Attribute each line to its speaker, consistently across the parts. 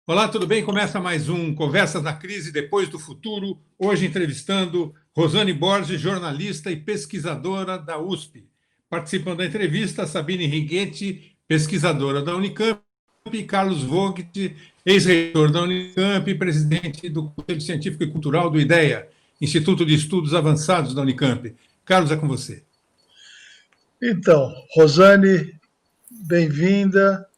Speaker 1: Olá, tudo bem? Começa mais um Conversas na Crise Depois do Futuro. Hoje entrevistando Rosane Borges, jornalista e pesquisadora da USP. Participando da entrevista, Sabine Righetti, pesquisadora da Unicamp, e Carlos Vogt, ex-reitor da Unicamp e presidente do Conselho Científico e Cultural do IDEA, Instituto de Estudos Avançados da Unicamp. Carlos, é com você.
Speaker 2: Então, Rosane, bem-vinda.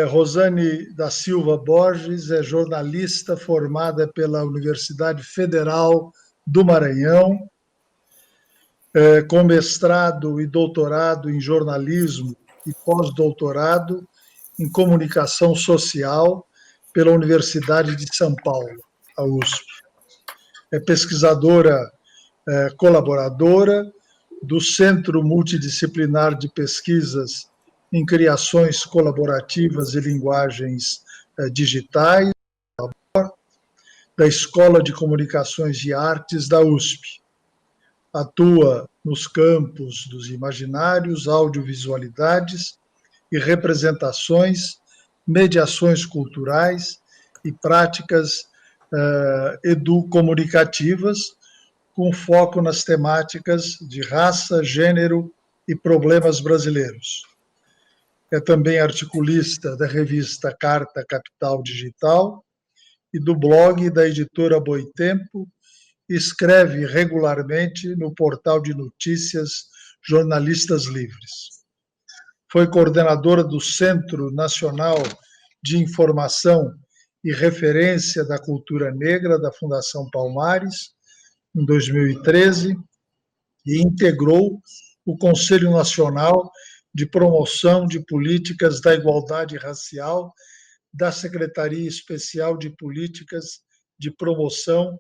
Speaker 2: Rosane da Silva Borges é jornalista formada pela Universidade Federal do Maranhão, com mestrado e doutorado em jornalismo e pós-doutorado em comunicação social pela Universidade de São Paulo, a USP. É pesquisadora colaboradora do Centro Multidisciplinar de Pesquisas em Criações Colaborativas e Linguagens Digitais, da Escola de Comunicações e Artes da USP. Atua nos campos dos imaginários, audiovisualidades e representações, mediações culturais e práticas educomunicativas, com foco nas temáticas de raça, gênero e problemas brasileiros. É também articulista da revista Carta Capital Digital e do blog da editora Boitempo, e escreve regularmente no portal de notícias Jornalistas Livres. Foi coordenadora do Centro Nacional de Informação e Referência da Cultura Negra da Fundação Palmares, em 2013, e integrou o Conselho Nacional de Promoção de Políticas da Igualdade Racial da Secretaria Especial de Políticas de Promoção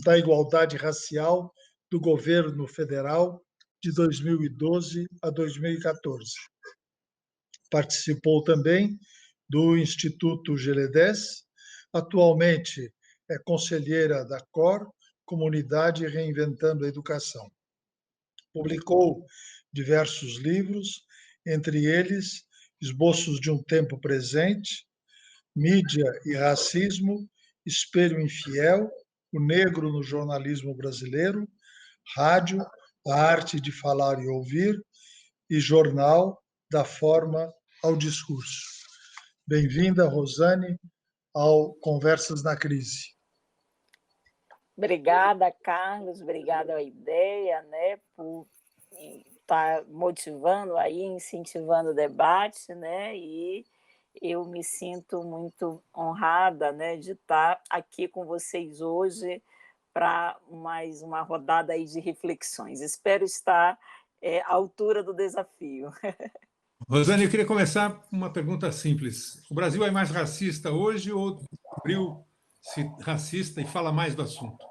Speaker 2: da Igualdade Racial do Governo Federal de 2012 a 2014. Participou também do Instituto GLEDES, atualmente é conselheira da COR, Comunidade Reinventando a Educação. Publicou diversos livros, entre eles Esboços de um Tempo Presente, Mídia e Racismo, Espelho Infiel, O Negro no Jornalismo Brasileiro, Rádio, A Arte de Falar e Ouvir, e Jornal, Da Forma ao Discurso. Bem-vinda, Rosane, ao Conversas na Crise.
Speaker 3: Obrigada, Carlos, obrigada à ideia, né, por estar motivando aí, incentivando o debate, né, e eu me sinto muito honrada, né, de estar aqui com vocês hoje para mais uma rodada aí de reflexões. Espero estar à altura do desafio.
Speaker 1: Rosane, eu queria começar com uma pergunta simples. O Brasil é mais racista hoje ou descobriu-se racista e fala mais do assunto?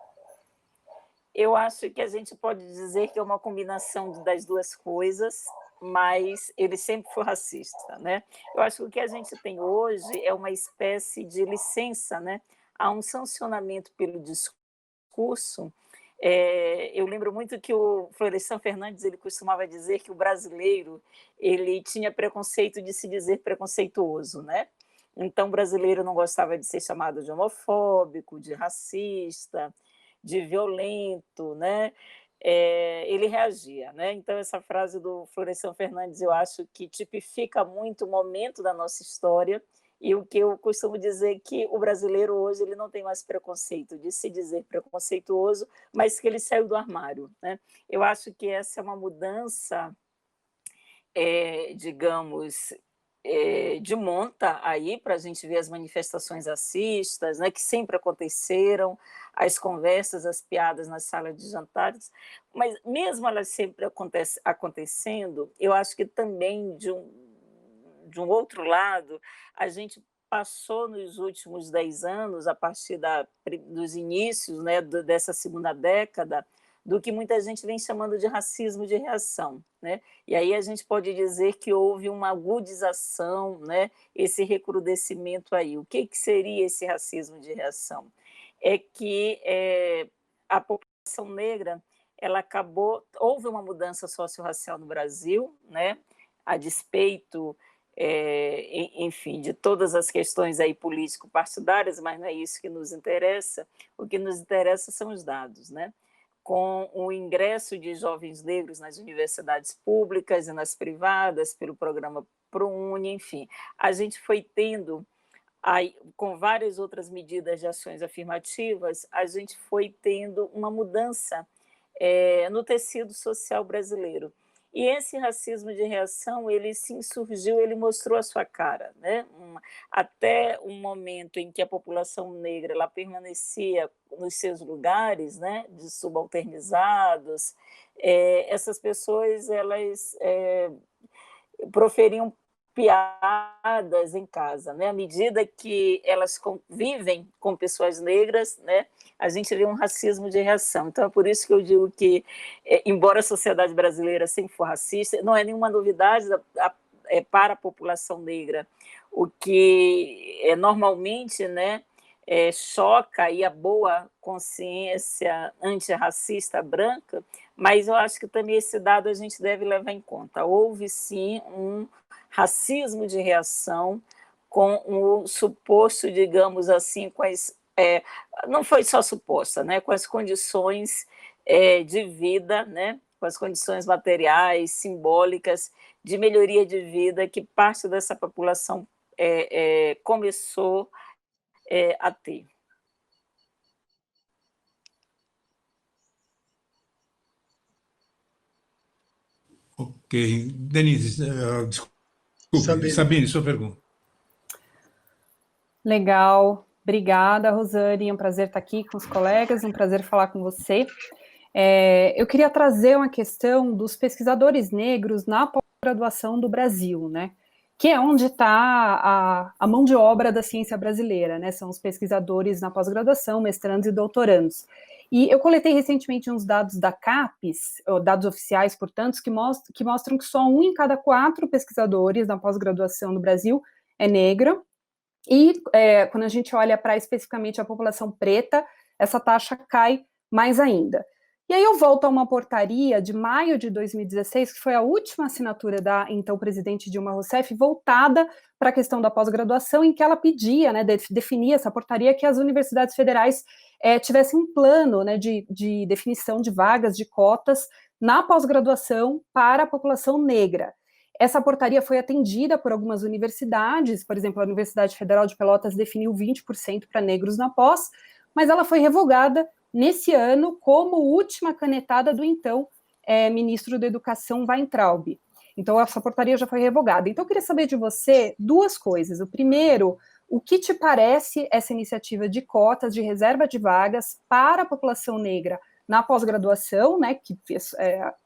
Speaker 3: Eu acho que a gente pode dizer que é uma combinação das duas coisas, mas ele sempre foi racista, né? Eu acho que o que a gente tem hoje é uma espécie de licença, né? Há um sancionamento pelo discurso. Eu lembro muito que o Florestan Fernandes ele costumava dizer que o brasileiro ele tinha preconceito de se dizer preconceituoso, né? Então, o brasileiro não gostava de ser chamado de homofóbico, de racista, de violento, né? Ele reagia, né? Então, essa frase do Florestan Fernandes eu acho que tipifica muito o momento da nossa história. E o que eu costumo dizer é que o brasileiro hoje ele não tem mais preconceito de se dizer preconceituoso, mas que ele saiu do armário, né? Eu acho que essa é uma mudança, digamos, de monta aí para a gente ver as manifestações racistas, né, que sempre aconteceram, as conversas, as piadas nas salas de jantares, mas mesmo elas sempre acontecendo, eu acho que também de um outro lado, a gente passou nos últimos 10 anos, a partir dos inícios, né, dessa segunda década, do que muita gente vem chamando de racismo de reação, né? E aí a gente pode dizer que houve uma agudização, né? Esse recrudescimento aí. O que seria esse racismo de reação? É que a população negra ela acabou, houve uma mudança socio-racial no Brasil, né? A despeito enfim, de todas as questões aí político-partidárias, mas não é isso que nos interessa. O que nos interessa são os dados, né? Com o ingresso de jovens negros nas universidades públicas e nas privadas, pelo programa ProUni, enfim, a gente foi tendo, aí, com várias outras medidas de ações afirmativas, a gente foi tendo uma mudança no tecido social brasileiro. E esse racismo de reação, ele se insurgiu, ele mostrou a sua cara, né? Até um momento em que a população negra ela permanecia nos seus lugares, né, de subalternizados, essas pessoas elas proferiam piadas em casa, né? À medida que elas convivem com pessoas negras, né, a gente vê um racismo de reação. Então, é por isso que eu digo que, embora a sociedade brasileira sempre for racista, não é nenhuma novidade para a população negra. O que normalmente, né, choca aí a boa consciência antirracista branca, mas eu acho que também esse dado a gente deve levar em conta. Houve, sim, um racismo de reação com o suposto, digamos assim, não foi só suposta, né, com as condições de vida, né, com as condições materiais, simbólicas, de melhoria de vida que parte dessa população começou a ter.
Speaker 1: Ok. Denise, desculpe,
Speaker 2: Sabine.
Speaker 1: Sabine, sua pergunta.
Speaker 4: Legal. Obrigada, Rosane. É um prazer estar aqui com os colegas, um prazer falar com você. Eu queria trazer uma questão dos pesquisadores negros na pós-graduação do Brasil, né? Que é onde está a mão de obra da ciência brasileira, né? São os pesquisadores na pós-graduação, mestrandos e doutorandos. E eu coletei recentemente uns dados da CAPES, dados oficiais, portanto, que mostram que só 1 em cada 4 pesquisadores na pós-graduação no Brasil é negra. E quando a gente olha para especificamente a população preta, essa taxa cai mais ainda. E aí eu volto a uma portaria de maio de 2016, que foi a última assinatura da então presidente Dilma Rousseff, voltada para a questão da pós-graduação, em que ela pedia, né, definia essa portaria, que as universidades federais tivessem um plano, né, de definição de vagas, de cotas na pós-graduação para a população negra. Essa portaria foi atendida por algumas universidades, por exemplo, a Universidade Federal de Pelotas definiu 20% para negros na pós, mas ela foi revogada nesse ano como última canetada do então ministro da Educação, Weintraub. Então, essa portaria já foi revogada. Então, eu queria saber de você 2 coisas. O primeiro, o que te parece essa iniciativa de cotas, de reserva de vagas para a população negra na pós-graduação, né,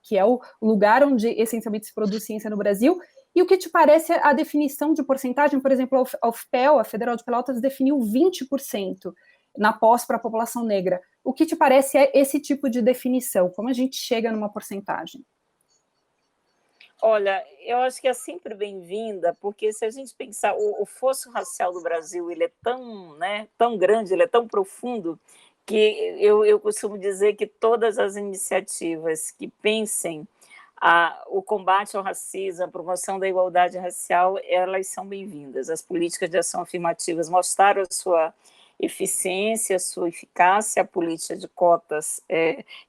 Speaker 4: que é o lugar onde essencialmente se produz ciência no Brasil, e o que te parece a definição de porcentagem? Por exemplo, a UFPEL, a Federal de Pelotas, definiu 20% na pós para a população negra. O que te parece esse tipo de definição? Como a gente chega numa porcentagem?
Speaker 3: Olha, eu acho que é sempre bem-vinda, porque se a gente pensar, o fosso racial do Brasil ele é tão, né, tão grande, ele é tão profundo, que eu costumo dizer que todas as iniciativas que pensem o combate ao racismo, a promoção da igualdade racial, elas são bem-vindas. As políticas de ação afirmativas mostraram a sua eficiência, a sua eficácia, a política de cotas,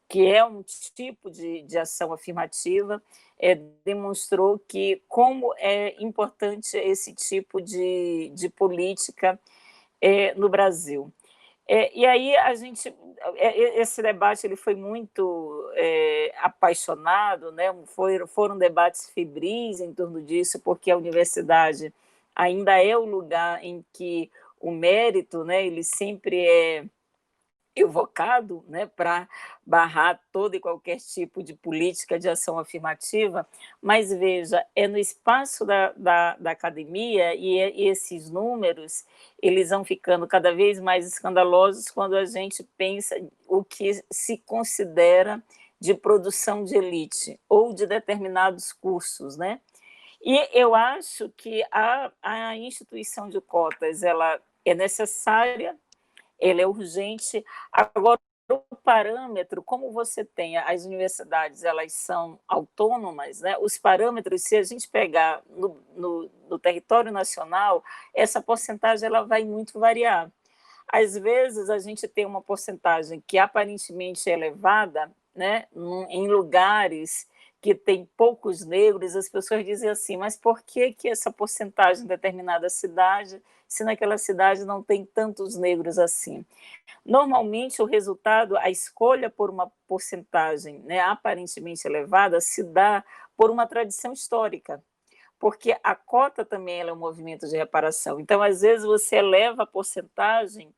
Speaker 3: que é um tipo de ação afirmativa, demonstrou que como é importante esse tipo de política no Brasil. E aí esse debate ele foi muito apaixonado, né? Foram debates febris em torno disso, porque a universidade ainda é o lugar em que o mérito, né, ele sempre é evocado, né, para barrar todo e qualquer tipo de política de ação afirmativa, mas veja, é no espaço da academia e esses números eles vão ficando cada vez mais escandalosos quando a gente pensa o que se considera de produção de elite ou de determinados cursos, né? E eu acho que a instituição de cotas ela é necessária, ela é urgente. Agora, o parâmetro, como você tem as universidades, elas são autônomas, né? Os parâmetros, se a gente pegar no território nacional, essa porcentagem ela vai muito variar. Às vezes, a gente tem uma porcentagem que aparentemente é elevada, né? Em lugares que tem poucos negros, as pessoas dizem assim, mas por que essa porcentagem em determinada cidade, se naquela cidade não tem tantos negros assim? Normalmente, o resultado, a escolha por uma porcentagem, né, aparentemente elevada, se dá por uma tradição histórica, porque a cota também ela é um movimento de reparação. Então, às vezes, você eleva a porcentagem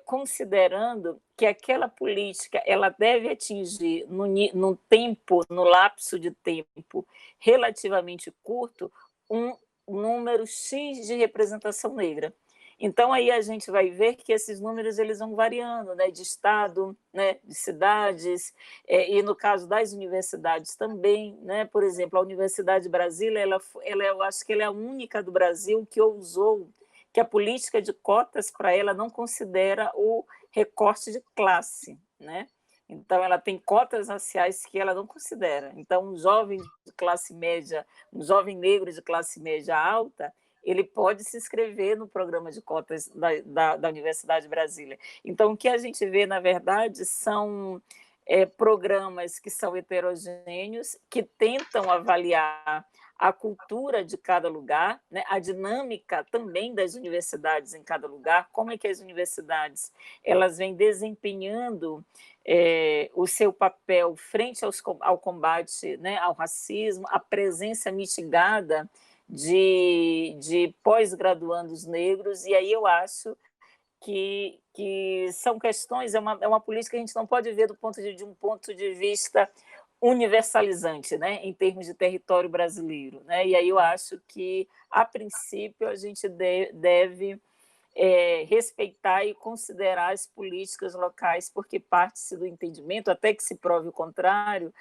Speaker 3: considerando que aquela política ela deve atingir, no tempo, no lapso de tempo relativamente curto, um número X de representação negra. Então, aí a gente vai ver que esses números eles vão variando, né, de estado, né, de cidades, e no caso das universidades também, né, por exemplo, a Universidade de Brasília, eu acho que ela é a única do Brasil que ousou que a política de cotas para ela não considera o recorte de classe, né? Então, ela tem cotas raciais que ela não considera. Então, um jovem de classe média, um jovem negro de classe média alta, ele pode se inscrever no programa de cotas da Universidade de Brasília. Então, o que a gente vê, na verdade, são programas que são heterogêneos, que tentam avaliar a cultura de cada lugar, né? A dinâmica também das universidades em cada lugar, como é que as universidades elas vêm desempenhando o seu papel frente ao combate, né, ao racismo, a presença mitigada de pós-graduandos negros, e aí eu acho que são questões, é uma política que a gente não pode ver de um ponto de vista universalizante, né, em termos de território brasileiro, né? E aí eu acho que, a princípio, a gente deve respeitar e considerar as políticas locais, porque parte-se do entendimento, até que se prove o contrário,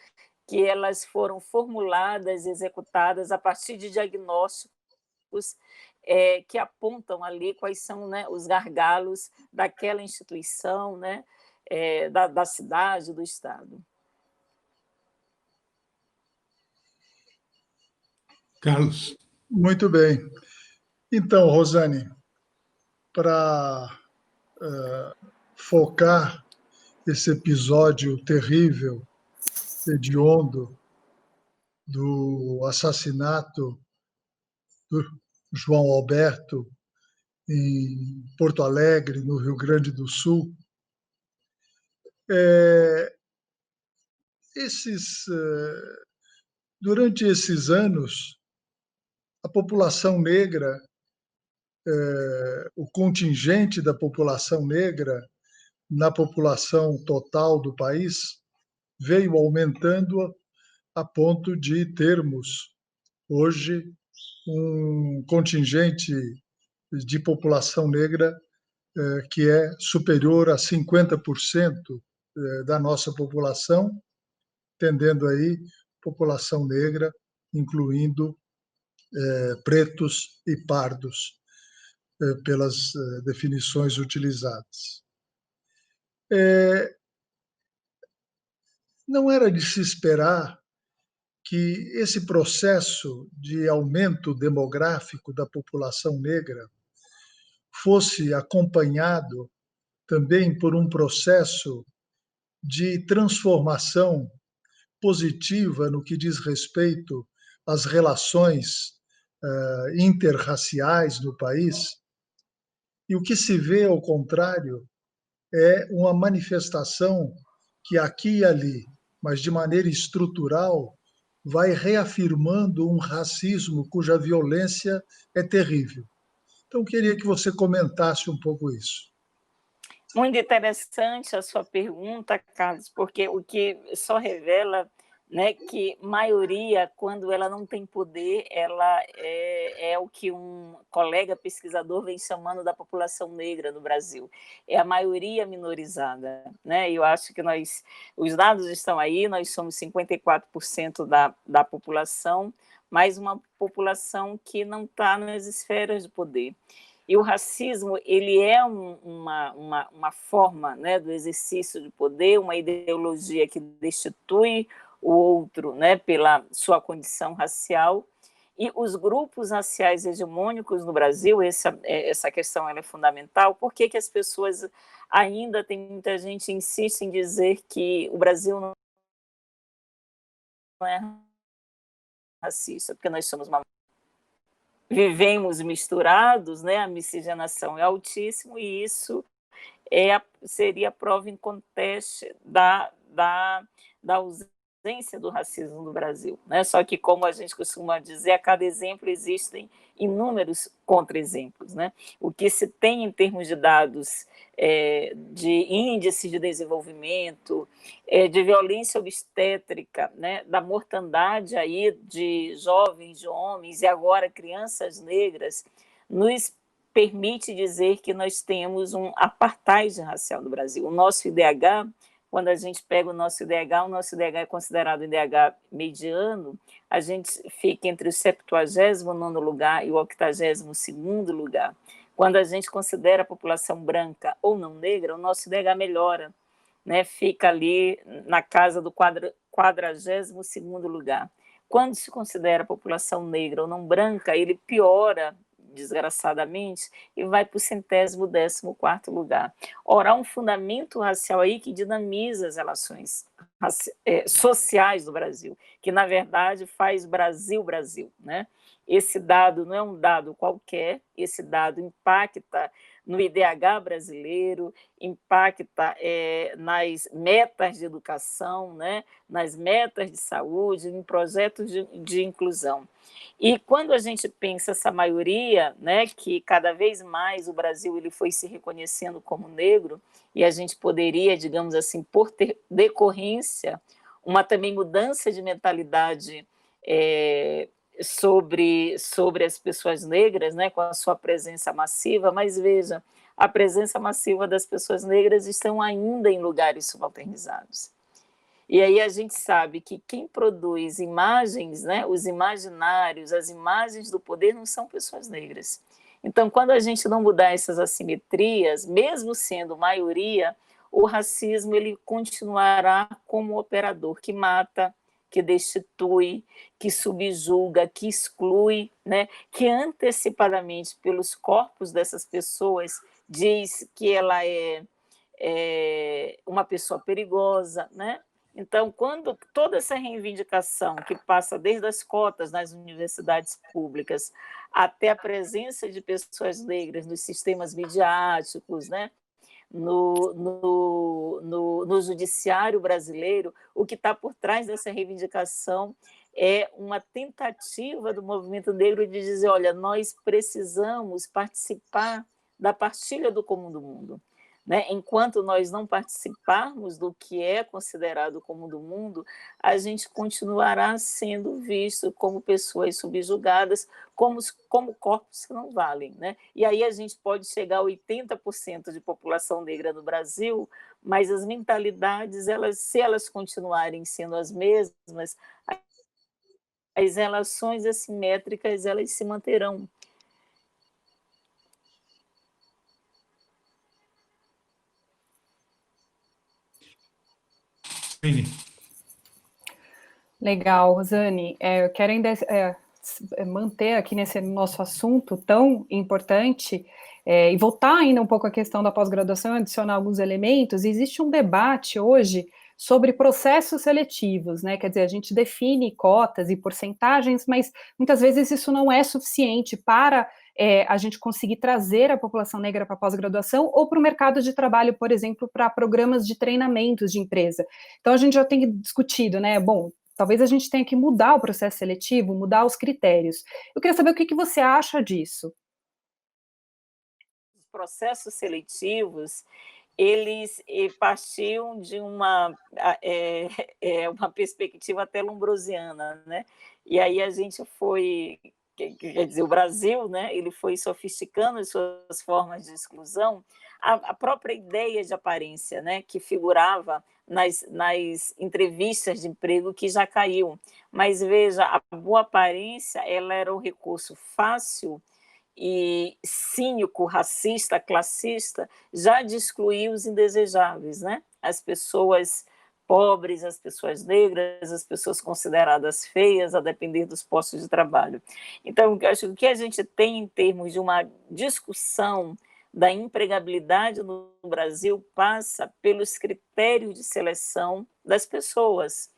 Speaker 3: que elas foram formuladas e executadas a partir de diagnósticos que apontam ali quais são, né, os gargalos daquela instituição, né, da cidade, do Estado.
Speaker 1: Carlos.
Speaker 2: Muito bem. Então, Rosane, para focar esse episódio terrível, hediondo, do assassinato do João Alberto em Porto Alegre, no Rio Grande do Sul, durante esses anos, a população negra, o contingente da população negra na população total do país veio aumentando a ponto de termos hoje um contingente de população negra que é superior a 50% da nossa população, tendendo aí população negra, incluindo pretos e pardos, pelas definições utilizadas. Não era de se esperar que esse processo de aumento demográfico da população negra fosse acompanhado também por um processo de transformação positiva no que diz respeito às relações interraciais no país. E o que se vê, ao contrário, é uma manifestação que aqui e ali, mas de maneira estrutural, vai reafirmando um racismo cuja violência é terrível. Então, queria que você comentasse um pouco isso.
Speaker 3: Muito interessante a sua pergunta, Carlos, porque o que só revela, né, que maioria, quando ela não tem poder, ela é o que um colega pesquisador vem chamando da população negra no Brasil. É a maioria minorizada, né? Eu acho que os dados estão aí, nós somos 54% da população, mas uma população que não está nas esferas de poder. E o racismo, ele é uma forma, né, do exercício de poder, uma ideologia que destitui o outro, né, pela sua condição racial. E os grupos raciais hegemônicos no Brasil, essa questão ela é fundamental. Por que as pessoas ainda, tem muita gente que insiste em dizer que o Brasil não é racista? Porque nós somos vivemos misturados, né? A miscigenação é altíssima e isso seria a prova em conteste da ausência do racismo no Brasil, né? Só que, como a gente costuma dizer, a cada exemplo existem inúmeros contra-exemplos, né? O que se tem em termos de dados de índice de desenvolvimento, de violência obstétrica, né? Da mortandade aí de jovens, de homens e agora crianças negras, nos permite dizer que nós temos um apartheid racial no Brasil. O nosso IDH, quando a gente pega o nosso IDH é considerado o IDH mediano, a gente fica entre o 79º lugar e o 82º lugar. Quando a gente considera a população branca ou não negra, o nosso IDH melhora, né? Fica ali na casa do 42º lugar. Quando se considera a população negra ou não branca, ele piora desgraçadamente, e vai para o 114º lugar. Ora, há um fundamento racial aí que dinamiza as relações sociais do Brasil, que, na verdade, faz Brasil, né? Esse dado não é um dado qualquer, esse dado impacta no IDH brasileiro, impacta nas metas de educação, né? Nas metas de saúde, em projetos de inclusão. E quando a gente pensa essa maioria, né, que cada vez mais o Brasil ele foi se reconhecendo como negro, e a gente poderia, digamos assim, por decorrência, uma também mudança de mentalidade sobre as pessoas negras, né, com a sua presença massiva, mas veja, a presença massiva das pessoas negras estão ainda em lugares subalternizados. E aí a gente sabe que quem produz imagens, né, os imaginários, as imagens do poder não são pessoas negras. Então, quando a gente não mudar essas assimetrias, mesmo sendo maioria, o racismo ele continuará como operador que mata, que destitui, que subjuga, que exclui, né, que antecipadamente pelos corpos dessas pessoas diz que ela é uma pessoa perigosa, né? Então, quando toda essa reivindicação que passa desde as cotas nas universidades públicas até a presença de pessoas negras nos sistemas midiáticos, né? No judiciário brasileiro, o que está por trás dessa reivindicação é uma tentativa do movimento negro de dizer, olha, nós precisamos participar da partilha do comum do mundo. Né? Enquanto nós não participarmos do que é considerado comum do mundo, a gente continuará sendo visto como pessoas subjugadas, como corpos que não valem. Né? E aí a gente pode chegar a 80% de população negra no Brasil, mas as mentalidades, se elas continuarem sendo as mesmas, as relações assimétricas elas se manterão.
Speaker 4: Legal, Rosane. Eu quero ainda manter aqui nesse nosso assunto tão importante e voltar ainda um pouco à questão da pós-graduação, adicionar alguns elementos. Existe um debate hoje sobre processos seletivos, né? Quer dizer, a gente define cotas e porcentagens, mas muitas vezes isso não é suficiente para a gente conseguir trazer a população negra para a pós-graduação ou para o mercado de trabalho, por exemplo, para programas de treinamentos de empresa. Então, a gente já tem discutido, né? Bom, talvez a gente tenha que mudar o processo seletivo, mudar os critérios. Eu queria saber o que você acha disso.
Speaker 3: Os processos seletivos, eles partiam de uma perspectiva até lombrosiana, né? E aí a gente foi, quer dizer, o Brasil, né? Ele foi sofisticando as suas formas de exclusão, a própria ideia de aparência, né? Que figurava nas entrevistas de emprego que já caiu. Mas veja, a boa aparência ela era um recurso fácil e cínico, racista, classista, já de excluir os indesejáveis, né? As pessoas pobres, as pessoas negras, as pessoas consideradas feias, a depender dos postos de trabalho. Então, eu acho que o que a gente tem em termos de uma discussão da empregabilidade no Brasil passa pelos critérios de seleção das pessoas.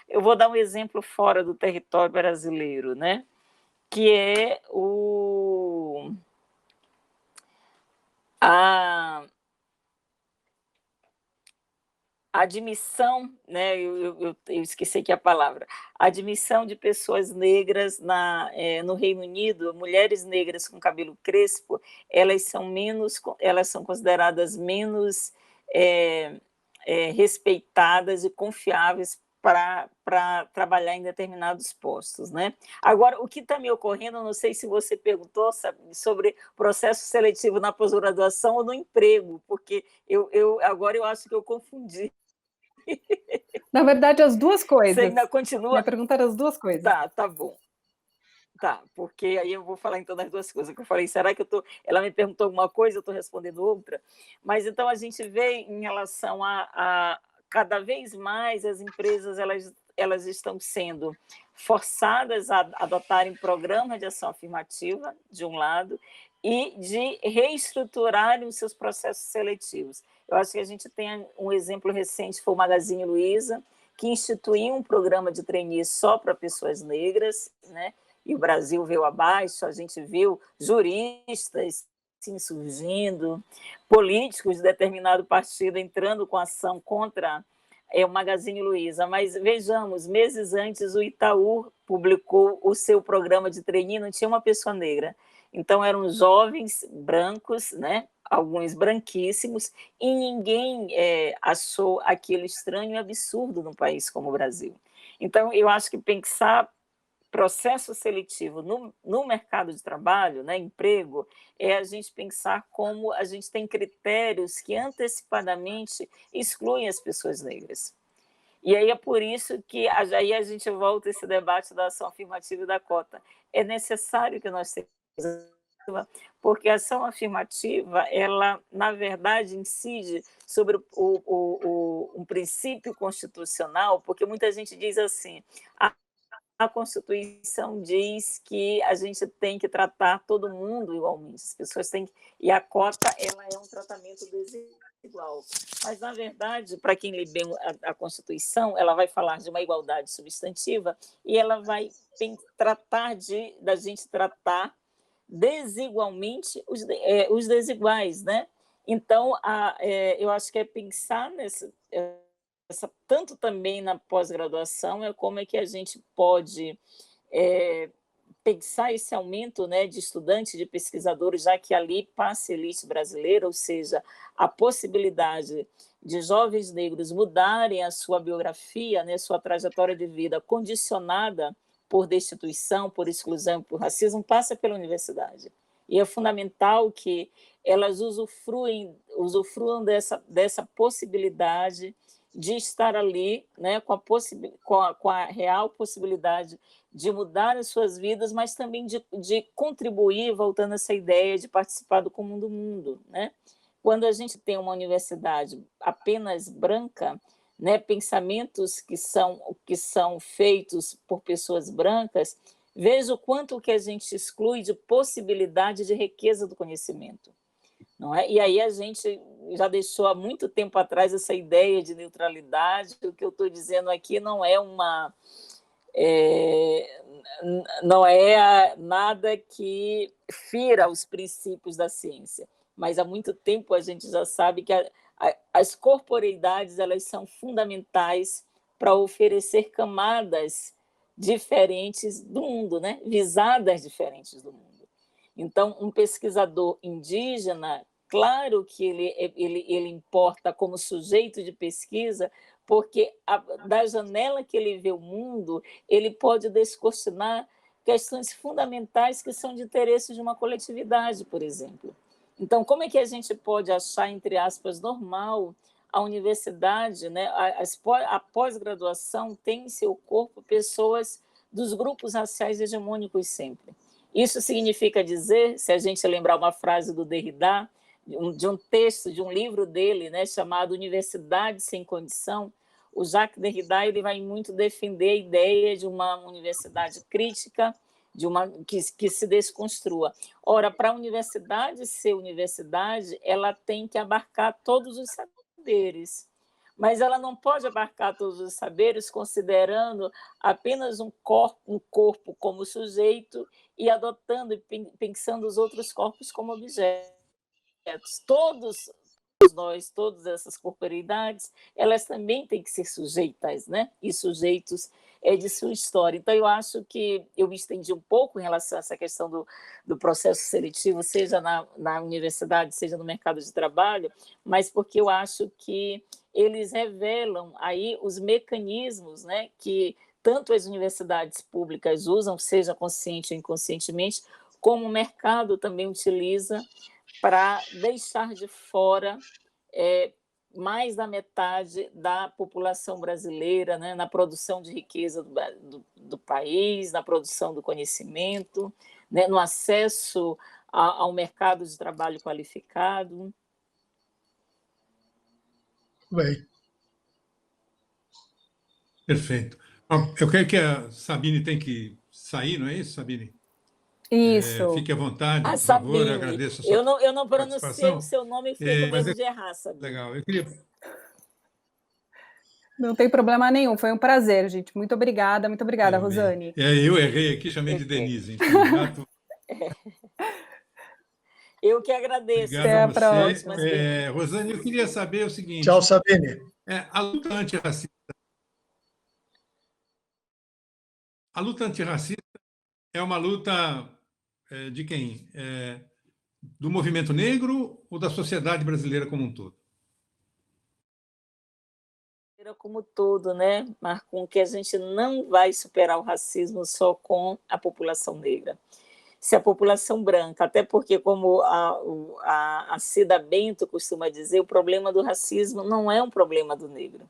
Speaker 3: Eu vou dar um exemplo fora do território brasileiro, né? Que é a admissão, né, eu esqueci aqui a palavra, a admissão de pessoas negras no Reino Unido, mulheres negras com cabelo crespo, elas são consideradas menos respeitadas e confiáveis para trabalhar em determinados postos, né? Agora, o que está me ocorrendo, eu não sei se você perguntou sobre processo seletivo na pós-graduação ou no emprego, porque agora eu acho que eu confundi.
Speaker 4: Na verdade, as duas coisas.
Speaker 3: Você ainda continua?
Speaker 4: Minha pergunta era as duas coisas.
Speaker 3: Tá bom. Tá, porque aí eu vou falar então das duas coisas que eu falei. Será que ela me perguntou alguma coisa, eu estou respondendo outra? Mas então a gente vê em relação a cada vez mais as empresas elas estão sendo forçadas a adotarem programas de ação afirmativa, de um lado, e de reestruturarem os seus processos seletivos. Eu acho que a gente tem um exemplo recente, foi o Magazine Luiza, que instituiu um programa de trainee só para pessoas negras, né? E o Brasil veio abaixo, a gente viu juristas se insurgindo, políticos de determinado partido entrando com ação contra o Magazine Luiza. Mas vejamos, meses antes o Itaú publicou o seu programa de trainee, não tinha uma pessoa negra. Então eram jovens brancos, né? Alguns branquíssimos, e ninguém achou aquilo estranho e absurdo num país como o Brasil. Então, eu acho que pensar processo seletivo no mercado de trabalho, né, emprego, é a gente pensar como a gente tem critérios que antecipadamente excluem as pessoas negras. E aí é por isso que aí a gente volta a esse debate da ação afirmativa e da cota. É necessário que nós tenhamos, porque a ação afirmativa, ela, na verdade, incide sobre um princípio constitucional, porque muita gente diz assim, a Constituição diz que a gente tem que tratar todo mundo igualmente, as pessoas têm que... E a cota, ela é um tratamento desigual. Mas, na verdade, para quem lê bem a Constituição, ela vai falar de uma igualdade substantiva e ela vai tratar da gente tratar desigualmente os desiguais, né? Então, eu acho que é pensar tanto também na pós-graduação, como é que a gente pode pensar esse aumento, né, de estudantes, de pesquisadores, já que ali passa a elite brasileira, ou seja, a possibilidade de jovens negros mudarem a sua biografia, né, sua trajetória de vida condicionada por destituição, por exclusão, por racismo, passa pela universidade. E é fundamental que elas usufruam dessa possibilidade de estar ali, né, com a real possibilidade de mudar as suas vidas, mas também de contribuir, voltando a essa ideia de participar do comum do mundo, né? Quando a gente tem uma universidade apenas branca, né, pensamentos que são feitos por pessoas brancas, veja o quanto que a gente exclui de possibilidade de riqueza do conhecimento. Não é? E aí a gente já deixou há muito tempo atrás essa ideia de neutralidade. O que eu estou dizendo aqui não é nada que fira os princípios da ciência, mas há muito tempo a gente já sabe que as corporeidades elas são fundamentais para oferecer camadas diferentes do mundo, né? Visadas diferentes do mundo. Então, um pesquisador indígena, claro que ele importa como sujeito de pesquisa, porque da janela que ele vê o mundo, ele pode descortinar questões fundamentais que são de interesse de uma coletividade, por exemplo. Então, como é que a gente pode achar, entre aspas, normal a universidade, né? A pós-graduação tem em seu corpo pessoas dos grupos raciais hegemônicos sempre. Isso significa dizer, se a gente lembrar uma frase do Derrida, de um texto, de um livro dele, né, chamado Universidade Sem Condição, o Jacques Derrida ele vai muito defender a ideia de uma universidade crítica, de uma que se desconstrua. Ora, para a universidade ser universidade, ela tem que abarcar todos os saberes, mas ela não pode abarcar todos os saberes considerando apenas um corpo como sujeito e adotando e pensando os outros corpos como objetos. Todos nós, todas essas corporeidades, elas também têm que ser sujeitas, né? E sujeitos de sua história. Então, eu acho que eu me estendi um pouco em relação a essa questão do processo seletivo, seja na universidade, seja no mercado de trabalho, mas porque eu acho que eles revelam aí os mecanismos, né, que tanto as universidades públicas usam, seja consciente ou inconscientemente, como o mercado também utiliza para deixar de fora mais da metade da população brasileira, né, na produção de riqueza do país, na produção do conhecimento, né, no acesso ao mercado de trabalho qualificado.
Speaker 2: Bem,
Speaker 1: Perfeito. Bom, eu creio que a Sabine tem que sair, não é isso, Sabine?
Speaker 4: Isso.
Speaker 1: Fique à vontade,
Speaker 3: A
Speaker 1: por favor, eu
Speaker 3: Sabine,
Speaker 1: agradeço a sua
Speaker 3: eu não pronunciei o
Speaker 1: participação.
Speaker 3: seu nome e fiquei com
Speaker 1: Mas
Speaker 3: medo de errar, Sabine.
Speaker 1: legal, eu queria...
Speaker 4: Não tem problema nenhum, foi um prazer, gente. Muito obrigada, Rosane.
Speaker 1: Eu errei aqui, chamei de Denise, enfim.
Speaker 3: Eu que agradeço.
Speaker 1: Obrigado
Speaker 4: Até
Speaker 1: a
Speaker 4: a
Speaker 1: você.
Speaker 4: próxima.
Speaker 1: Rosane, eu queria saber o seguinte:
Speaker 2: tchau, Sabine.
Speaker 1: A luta antirracista é uma luta de quem? Do movimento negro ou da sociedade brasileira como um todo?
Speaker 3: Como todo, né, Marcon, que a gente não vai superar o racismo só com a população negra. Se a população branca, até porque, como a Cida Bento costuma dizer, o problema do racismo não é um problema do negro.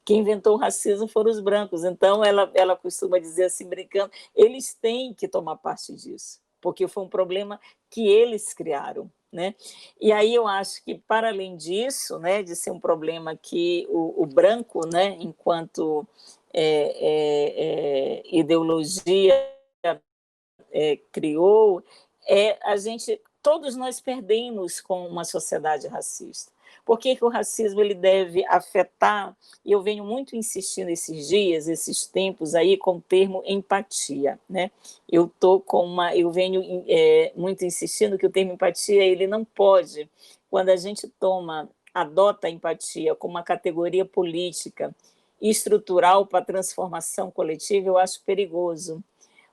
Speaker 3: Quem inventou o racismo foram os brancos. Então, ela costuma dizer assim, brincando, eles têm que tomar parte disso, porque foi um problema que eles criaram. Né? E aí eu acho que, para além disso, né, de ser um problema que o branco, né, enquanto ideologia, criou, todos nós perdemos com uma sociedade racista. Por que o racismo ele deve afetar, e eu venho muito insistindo esses dias, esses tempos aí, com o termo empatia, né? Eu venho muito insistindo que o termo empatia ele não pode, quando a gente adota a empatia como uma categoria política e estrutural para a transformação coletiva, eu acho perigoso.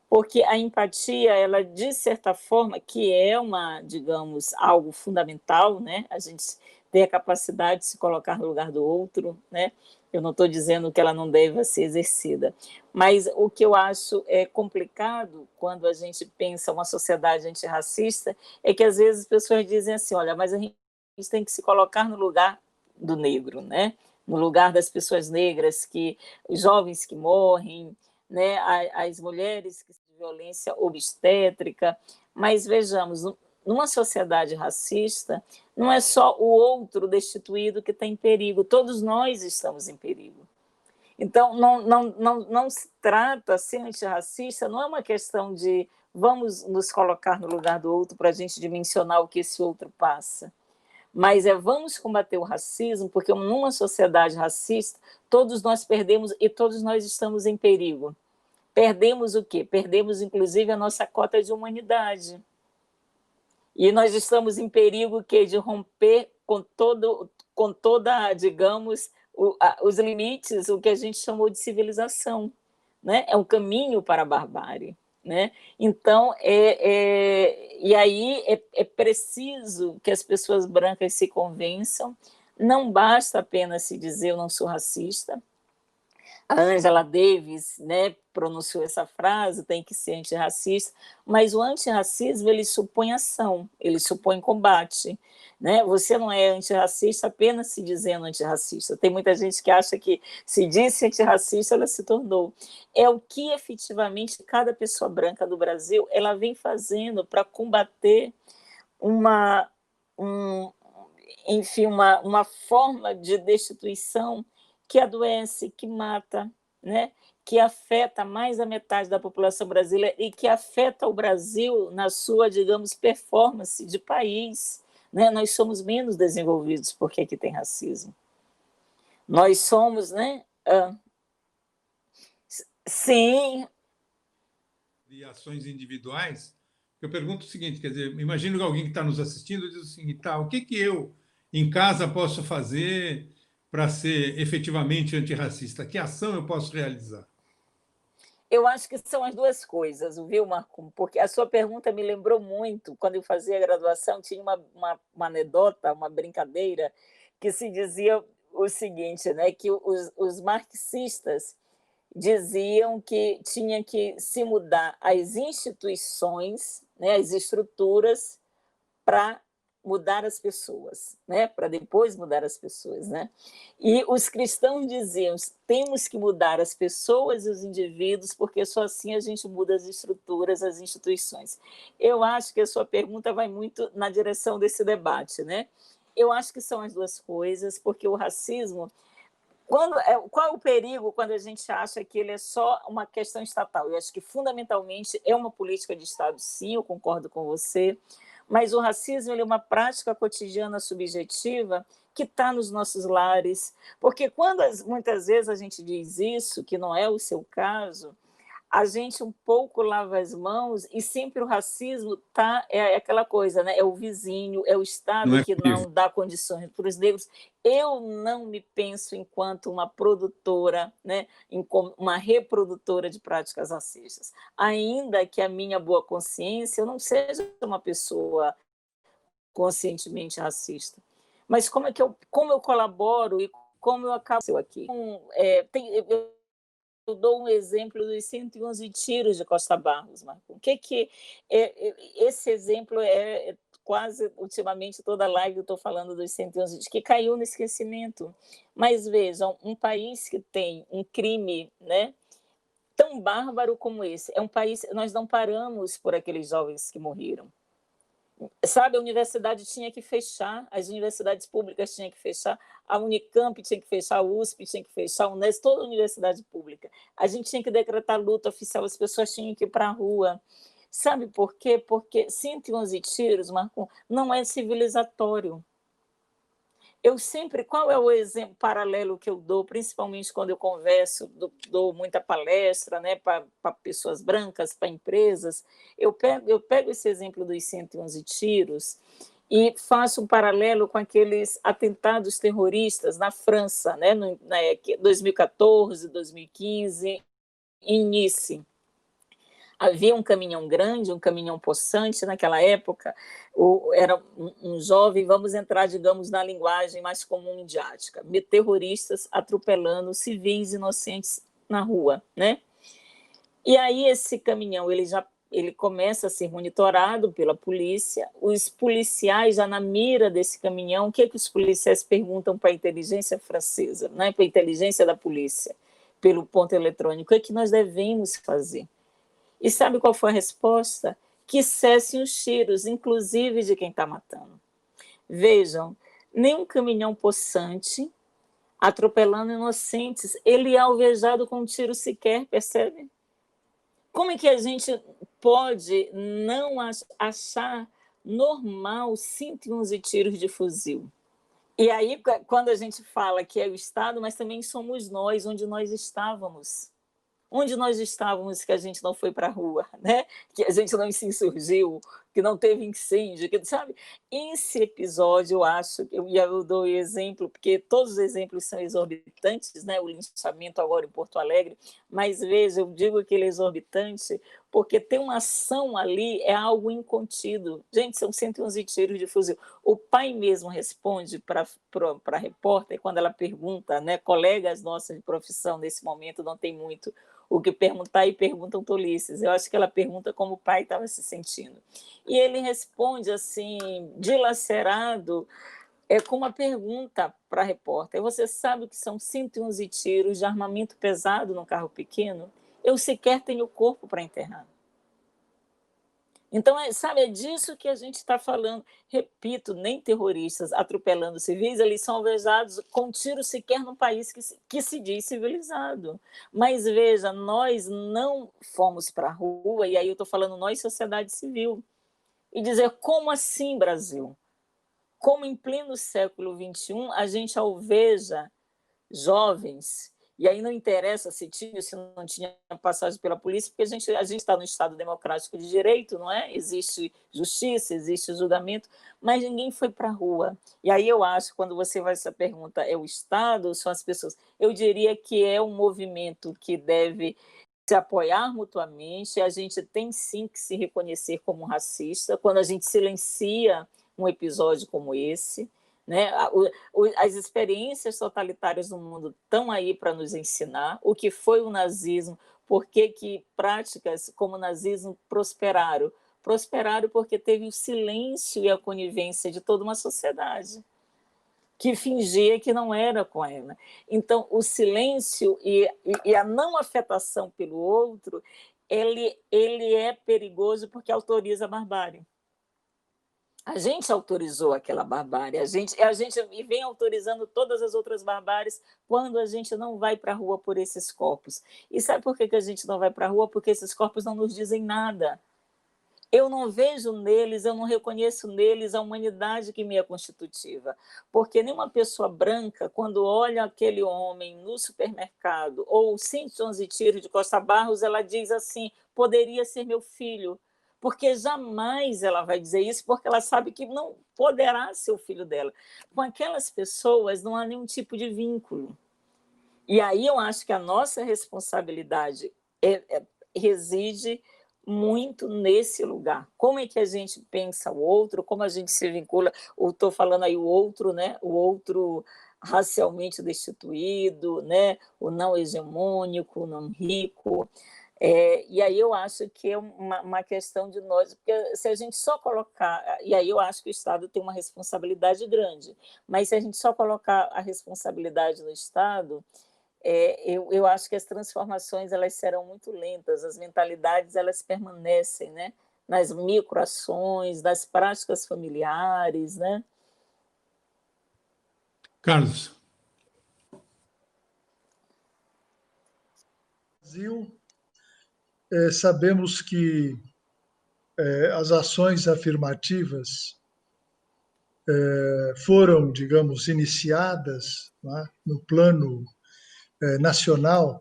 Speaker 3: Porque a empatia, ela de certa forma, que é digamos, algo fundamental, né? A gente ter a capacidade de se colocar no lugar do outro, né? Eu não estou dizendo que ela não deva ser exercida, mas o que eu acho complicado quando a gente pensa uma sociedade antirracista é que às vezes as pessoas dizem assim, olha, mas a gente tem que se colocar no lugar do negro, né? No lugar das pessoas negras, os jovens que morrem, né? As mulheres que sofrem violência obstétrica, mas vejamos, numa sociedade racista, não é só o outro destituído que está em perigo, todos nós estamos em perigo. Então, não se trata, ser antirracista não é uma questão de vamos nos colocar no lugar do outro para a gente dimensionar o que esse outro passa, mas vamos combater o racismo, porque numa sociedade racista, todos nós perdemos e todos nós estamos em perigo. Perdemos o quê? Perdemos, inclusive, a nossa cota de humanidade. E nós estamos em perigo de romper com toda, digamos, os limites, o que a gente chamou de civilização. Né? É um caminho para a barbárie. Né? Então, e aí é preciso que as pessoas brancas se convençam, não basta apenas se dizer eu não sou racista, a Angela Davis, né, pronunciou essa frase, tem que ser antirracista, mas o antirracismo, ele supõe ação, ele supõe combate, né? Você não é antirracista apenas se dizendo antirracista. Tem muita gente que acha que se disse antirracista, ela se tornou. É o que efetivamente cada pessoa branca do Brasil ela vem fazendo para combater uma, um, enfim, uma forma de destituição que adoece, que mata, né? Que afeta mais da metade da população brasileira e que afeta o Brasil na sua, digamos, performance de país. Né? Nós somos menos desenvolvidos porque aqui tem racismo. Nós somos, né? Sim.
Speaker 1: De ações individuais, eu pergunto o seguinte, quer dizer, imagino que alguém que está nos assistindo diz o seguinte, tá, o que que eu, em casa, posso fazer para ser efetivamente antirracista? Que ação eu posso realizar?
Speaker 3: Eu acho que são as duas coisas, viu, Marco? Porque a sua pergunta me lembrou muito, quando eu fazia a graduação, tinha uma anedota, uma brincadeira, que se dizia o seguinte, né, que os marxistas diziam que tinha que se mudar as instituições, né, as estruturas, para mudar as pessoas, né? Para depois mudar as pessoas, né? E os cristãos diziam: temos que mudar as pessoas e os indivíduos, porque só assim a gente muda as estruturas, as instituições. Eu acho que a sua pergunta vai muito na direção desse debate, né? Eu acho que são as duas coisas, porque o racismo, qual é o perigo quando a gente acha que ele é só uma questão estatal? Eu acho que, fundamentalmente, é uma política de Estado, sim, eu concordo com você, mas o racismo ele é uma prática cotidiana subjetiva que está nos nossos lares, porque muitas vezes a gente diz isso, que não é o seu caso, a gente um pouco lava as mãos e sempre o racismo é aquela coisa, né? É o vizinho, é o Estado que não dá condições para os negros. Eu não me penso enquanto uma produtora, né? Uma reprodutora de práticas racistas, ainda que a minha boa consciência eu não seja uma pessoa conscientemente racista. Mas como eu colaboro e como eu acabo aqui? Eu dou um exemplo dos 111 tiros de Costa Barros, Marco. Esse exemplo é quase, ultimamente, toda live eu estou falando dos 111 tiros, que caiu no esquecimento. Mas vejam, um país que tem um crime, né, tão bárbaro como esse, é um país, nós não paramos por aqueles jovens que morreram. Sabe, a universidade tinha que fechar, as universidades públicas tinham que fechar, a Unicamp tinha que fechar, a USP tinha que fechar, a Unesp, toda a universidade pública. A gente tinha que decretar luta oficial, as pessoas tinham que ir para a rua. Sabe por quê? Porque 111 tiros, Marco, não é civilizatório. Qual é o exemplo paralelo que eu dou, principalmente quando eu converso, dou muita palestra, né, para pessoas brancas, para empresas, eu pego esse exemplo dos 111 tiros e faço um paralelo com aqueles atentados terroristas na França, né, 2014, 2015, em Nice. Havia um caminhão grande, um caminhão possante naquela época, era um jovem, vamos entrar, digamos, na linguagem mais comum midiática, terroristas atropelando civis inocentes na rua, né? E aí esse caminhão, ele começa a ser monitorado pela polícia, os policiais já na mira desse caminhão, o que os policiais perguntam para a inteligência francesa, né? Para a inteligência da polícia, pelo ponto eletrônico, o que nós devemos fazer? E sabe qual foi a resposta? Que cessem os tiros, inclusive de quem está matando. Vejam, nenhum caminhão possante atropelando inocentes, ele é alvejado com um tiro sequer, percebe? Como é que a gente pode não achar normal 111 tiros de fuzil? E aí, quando a gente fala que é o Estado, mas também somos nós, onde nós estávamos. Onde nós estávamos que a gente não foi para a rua, né? Que a gente não se insurgiu, que não teve incêndio, que, sabe? Esse episódio, eu acho, eu dou exemplo, porque todos os exemplos são exorbitantes, né? O linchamento agora em Porto Alegre, mas veja, eu digo que ele é exorbitante porque tem uma ação ali, é algo incontido. Gente, são 111 tiros de fuzil. O pai mesmo responde para a repórter, quando ela pergunta, né? Colegas nossas de profissão nesse momento não tem muito o que perguntar e perguntam tolices. Eu acho que ela pergunta como o pai estava se sentindo. E ele responde assim, dilacerado, com uma pergunta para a repórter. Você sabe que são 111 tiros de armamento pesado num carro pequeno? Eu sequer tenho corpo para enterrar. Então, sabe, é disso que a gente está falando. Repito, nem terroristas atropelando civis, eles são alvejados com tiros sequer num país que se diz civilizado. Mas, veja, nós não fomos para a rua, e aí eu estou falando nós, sociedade civil, e dizer, como assim, Brasil? Como em pleno século XXI a gente alveja jovens, e aí não interessa se tinha ou se não tinha passagem pela polícia, porque a gente está no Estado democrático de direito, não é? Existe justiça, existe julgamento, mas ninguém foi para a rua. E aí eu acho, quando você faz essa pergunta, é o Estado ou são as pessoas? Eu diria que é um movimento que deve se apoiar mutuamente, a gente tem sim que se reconhecer como racista, quando a gente silencia um episódio como esse, né? As experiências totalitárias no mundo estão aí para nos ensinar o que foi o nazismo, por que práticas como o nazismo prosperaram. Prosperaram porque teve o silêncio e a conivência de toda uma sociedade que fingia que não era com ela. Então, o silêncio e a não afetação pelo outro, ele é perigoso porque autoriza a barbárie. A gente autorizou aquela barbárie, a gente vem autorizando todas as outras barbáries quando a gente não vai para a rua por esses corpos. E sabe por que a gente não vai para a rua? Porque esses corpos não nos dizem nada. Eu não vejo neles, eu não reconheço neles a humanidade que me é constitutiva. Porque nenhuma pessoa branca, quando olha aquele homem no supermercado, ou 111 tiros de Costa Barros, ela diz assim, poderia ser meu filho. Porque jamais ela vai dizer isso, porque ela sabe que não poderá ser o filho dela. Com aquelas pessoas não há nenhum tipo de vínculo. E aí eu acho que a nossa responsabilidade reside muito nesse lugar. Como é que a gente pensa o outro, como a gente se vincula, estou falando aí o outro, né? O outro racialmente destituído, né? O não hegemônico, o não rico. E aí eu acho que é uma questão de nós, porque se a gente só colocar, e aí eu acho que o Estado tem uma responsabilidade grande, mas se a gente só colocar a responsabilidade no Estado, eu acho que as transformações elas serão muito lentas, as mentalidades elas permanecem, né? Nas microações, das práticas familiares, né?
Speaker 1: Carlos.
Speaker 2: Brasil, sabemos que as ações afirmativas foram, digamos, iniciadas, né, no plano nacional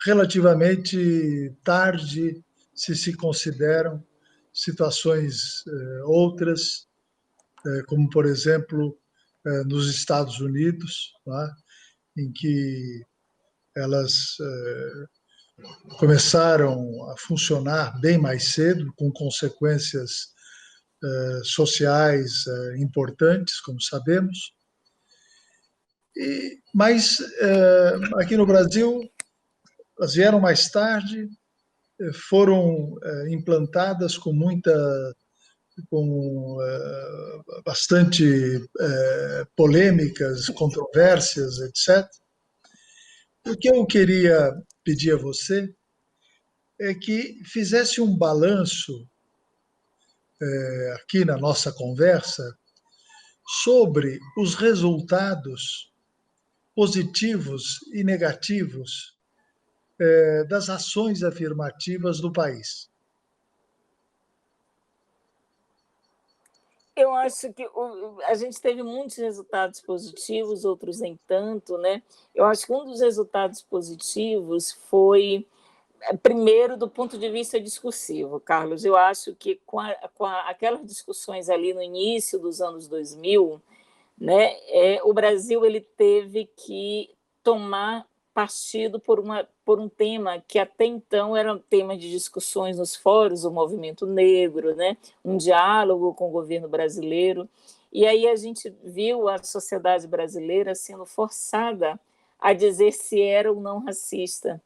Speaker 2: relativamente tarde, se consideram situações outras, como, por exemplo, nos Estados Unidos, né, em que elas começaram a funcionar bem mais cedo, com consequências sociais importantes, como sabemos. Mas aqui no Brasil, elas vieram mais tarde, foram implantadas com bastante polêmicas, controvérsias, etc. O que eu queria pedir a você é que fizesse um balanço aqui na nossa conversa sobre os resultados positivos e negativos das ações afirmativas do país.
Speaker 3: Eu acho que a gente teve muitos resultados positivos, outros nem tanto, né? Eu acho que um dos resultados positivos foi Primeiro, do ponto de vista discursivo, Carlos, eu acho que aquelas discussões ali no início dos anos 2000, né, o Brasil ele teve que tomar partido por um tema que até então era um tema de discussões nos fóruns, o movimento negro, né, um diálogo com o governo brasileiro. E aí a gente viu a sociedade brasileira sendo forçada a dizer se era ou não racista.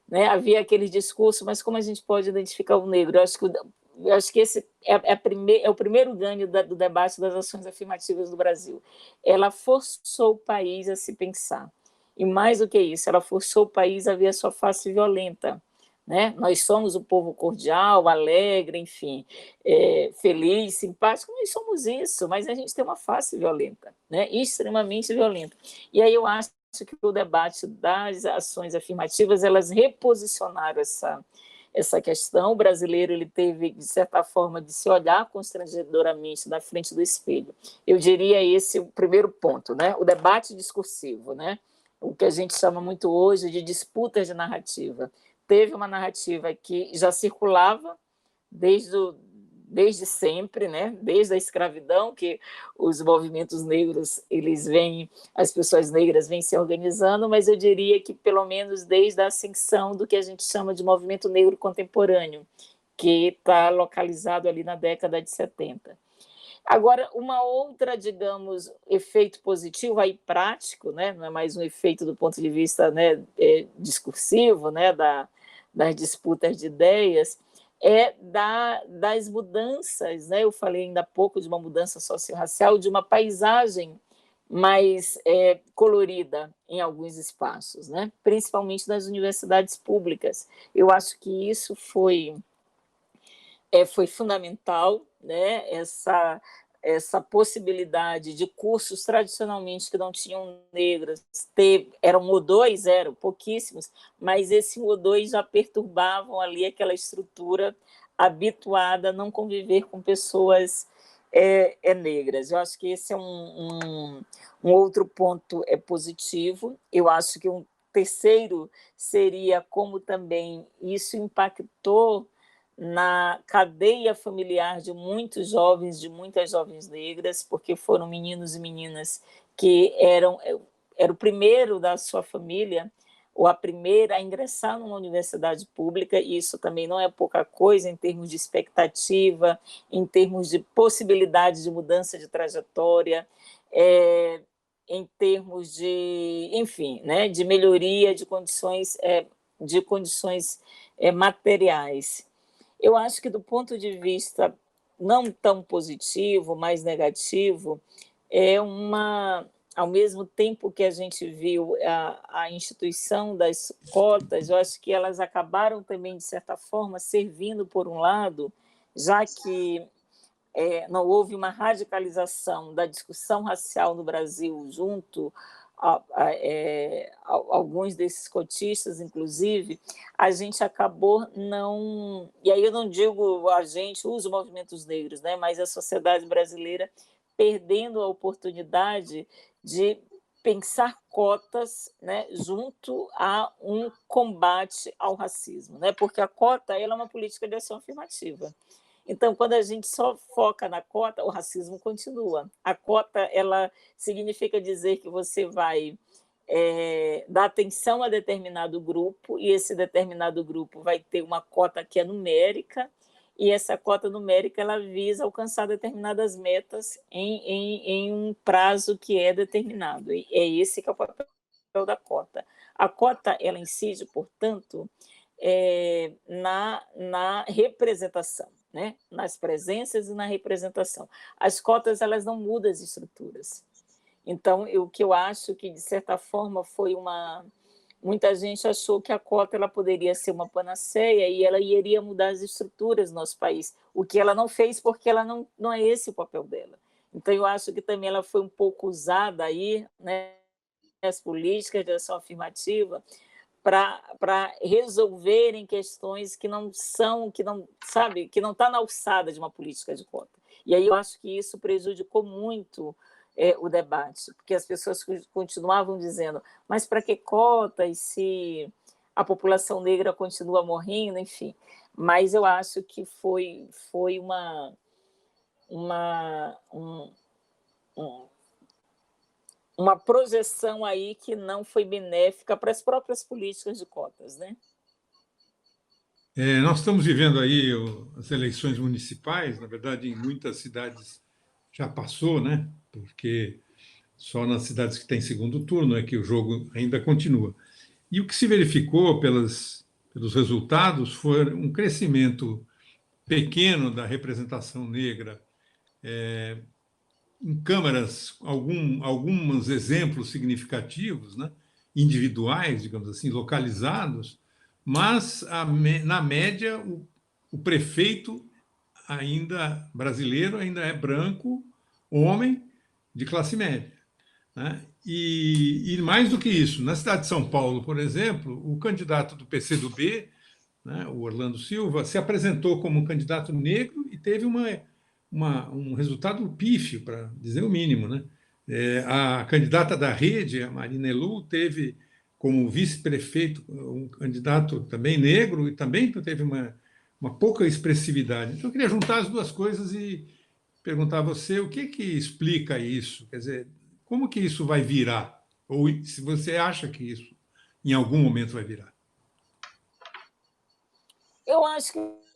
Speaker 3: Né? Havia aquele discurso, mas como a gente pode identificar o negro? Eu acho que esse é o primeiro ganho do debate das ações afirmativas do Brasil. Ela forçou o país a se pensar. E mais do que isso, ela forçou o país a ver a sua face violenta. Né? Nós somos o povo cordial, alegre, enfim, feliz, simpático, nós somos isso, mas a gente tem uma face violenta, né? Extremamente violenta. E aí eu acho que o debate das ações afirmativas, elas reposicionaram essa questão. O brasileiro ele teve, de certa forma, de se olhar constrangedoramente na frente do espelho. Eu diria esse o primeiro ponto, né? O debate discursivo, né? O que a gente chama muito hoje de disputas de narrativa. Teve uma narrativa que já circulava desde sempre, né? Desde a escravidão, que os movimentos negros, as pessoas negras vêm se organizando, mas eu diria que pelo menos desde a ascensão do que a gente chama de movimento negro contemporâneo, que está localizado ali na década de 70. Agora, uma outra, digamos, efeito positivo, aí prático, né? Não é mais um efeito do ponto de vista, né, discursivo, né, das disputas de ideias, das mudanças, né? Eu falei ainda há pouco de uma mudança socio-racial, de uma paisagem mais colorida em alguns espaços, né? Principalmente nas universidades públicas. Eu acho que isso foi fundamental, né? Essa possibilidade de cursos tradicionalmente que não tinham negros, eram 1 ou 2, pouquíssimos, mas esse 1 ou 2 já perturbavam ali aquela estrutura habituada a não conviver com pessoas negras. Eu acho que esse é um outro ponto positivo. Eu acho que um terceiro seria como também isso impactou na cadeia familiar de muitos jovens, de muitas jovens negras, porque foram meninos e meninas que era o primeiro da sua família, ou a primeira a ingressar numa universidade pública, e isso também não é pouca coisa em termos de expectativa, em termos de possibilidade de mudança de trajetória, em termos de, enfim, né, de melhoria de condições materiais. Eu acho que, do ponto de vista não tão positivo, mais negativo, ao mesmo tempo que a gente viu a instituição das cotas, eu acho que elas acabaram também, de certa forma, servindo, por um lado, já que não houve uma radicalização da discussão racial no Brasil junto alguns desses cotistas, inclusive, a gente acabou não... E aí eu não digo a gente, os movimentos negros, né, mas a sociedade brasileira perdendo a oportunidade de pensar cotas, né, junto a um combate ao racismo, né, porque a cota ela é uma política de ação afirmativa. Então, quando a gente só foca na cota, o racismo continua. A cota ela significa dizer que você vai dar atenção a determinado grupo, e esse determinado grupo vai ter uma cota que é numérica, e essa cota numérica ela visa alcançar determinadas metas em um prazo que é determinado. E é esse que é o papel da cota. A cota ela incide, portanto, na representação, né? Nas presenças e na representação. As cotas elas não mudam as estruturas. Então, o que eu acho que, de certa forma, foi muita gente achou que a cota ela poderia ser uma panaceia e ela iria mudar as estruturas do nosso país, o que ela não fez porque ela não é esse o papel dela. Então, eu acho que também ela foi um pouco usada aí, né, as políticas de ação afirmativa, para resolverem questões que não está na alçada de uma política de cota. E aí eu acho que isso prejudicou muito o debate, porque as pessoas continuavam dizendo, mas para que cotas se a população negra continua morrendo, enfim. Mas eu acho que foi uma projeção aí que não foi benéfica para as próprias políticas de cotas, né?
Speaker 1: Nós estamos vivendo aí as eleições municipais, na verdade, em muitas cidades já passou, né? Porque só nas cidades que têm segundo turno é que o jogo ainda continua. E o que se verificou pelos resultados foi um crescimento pequeno da representação negra em câmaras, alguns exemplos significativos, né? Individuais, digamos assim, localizados, mas na média o prefeito ainda brasileiro ainda é branco, homem de classe média, né? E mais do que isso, na cidade de São Paulo, por exemplo, o candidato do PCdoB, né, o Orlando Silva, se apresentou como um candidato negro e teve um resultado pífio, para dizer o mínimo, né? A candidata da Rede, a Marina Elu, teve como vice-prefeito um candidato também negro e também teve uma pouca expressividade. Então, eu queria juntar as duas coisas e perguntar a você o que explica isso, quer dizer, como que isso vai virar? Ou se você acha que isso em algum momento vai virar?
Speaker 3: Eu acho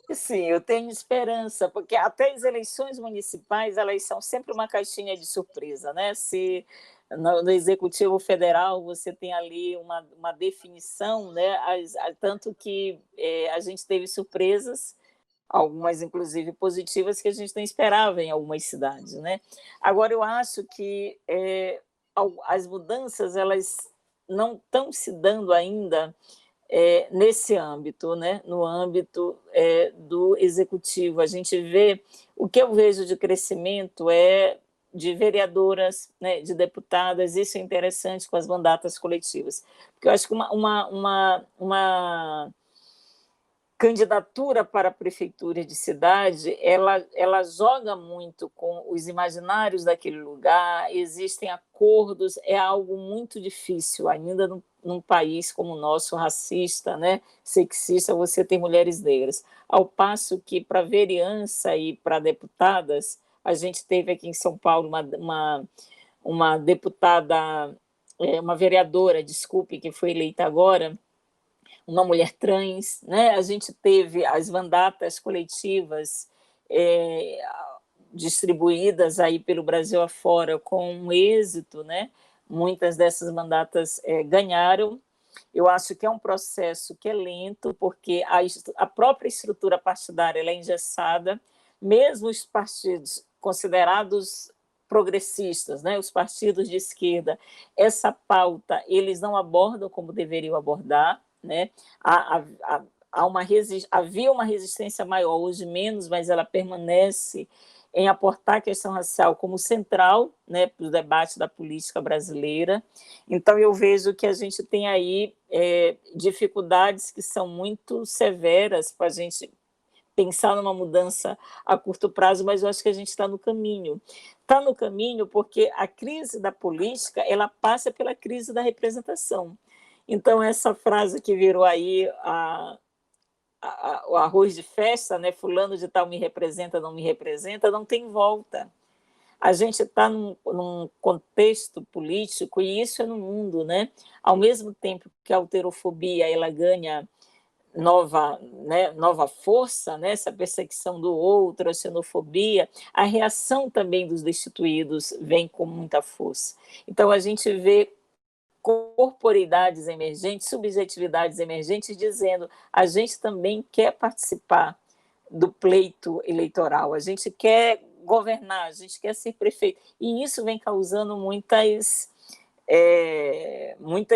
Speaker 3: que sim, eu tenho esperança, porque até as eleições municipais elas são sempre uma caixinha de surpresa, né? Se no Executivo Federal você tem ali uma definição, né? Tanto que a gente teve surpresas, algumas inclusive positivas, que a gente não esperava em algumas cidades, né? Agora, eu acho que as mudanças elas não estão se dando ainda nesse âmbito, né? No âmbito do executivo. A gente vê, o que eu vejo de crescimento de vereadoras, né, de deputadas, isso é interessante com as mandatas coletivas, porque eu acho que uma candidatura para a prefeitura de cidade, ela joga muito com os imaginários daquele lugar, existem acordos, é algo muito difícil, ainda num país como o nosso, racista, né, sexista, você tem mulheres negras. Ao passo que, para vereança e para deputadas, a gente teve aqui em São Paulo uma deputada, uma vereadora, desculpe, que foi eleita agora, uma mulher trans, né? A gente teve as mandatas coletivas distribuídas aí pelo Brasil afora com um êxito, né? Muitas dessas mandatas ganharam. Eu acho que é um processo que é lento, porque a própria estrutura partidária ela é engessada, mesmo os partidos considerados progressistas, né? Os partidos de esquerda, essa pauta eles não abordam como deveriam abordar, né? Havia uma resistência maior, hoje menos, mas ela permanece em aportar a questão racial como central, né, para o debate da política brasileira. Então, eu vejo que a gente tem aí dificuldades que são muito severas para a gente pensar numa mudança a curto prazo, mas eu acho que a gente está no caminho. Está no caminho porque a crise da política ela passa pela crise da representação. Então, essa frase que virou aí o arroz de festa, né? Fulano de tal me representa, não tem volta. A gente está num contexto político, e isso é no mundo, né? Ao mesmo tempo que a alterofobia ela ganha nova força, né? Essa perseguição do outro, a xenofobia, a reação também dos destituídos vem com muita força. Então, a gente vê corporeidades emergentes, subjetividades emergentes, dizendo a gente também quer participar do pleito eleitoral, a gente quer governar, a gente quer ser prefeito. E isso vem causando muitas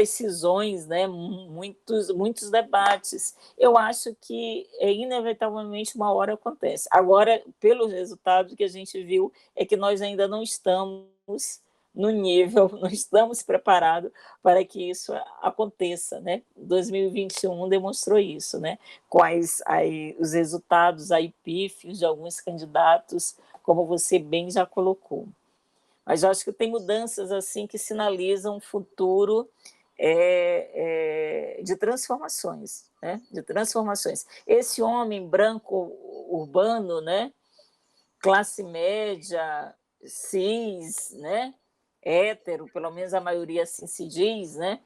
Speaker 3: cisões, né? muitos debates. Eu acho que inevitavelmente uma hora acontece. Agora, pelos resultados que a gente viu, é que nós ainda não estamos no nível, não estamos preparados para que isso aconteça, né? 2021 demonstrou isso, né? Com os resultados aí pífios de alguns candidatos, como você bem já colocou. Mas eu acho que tem mudanças assim que sinalizam um futuro de transformações, né? De transformações. Esse homem branco urbano, né? Classe média, cis, né? Hétero, pelo menos a maioria assim se diz, né?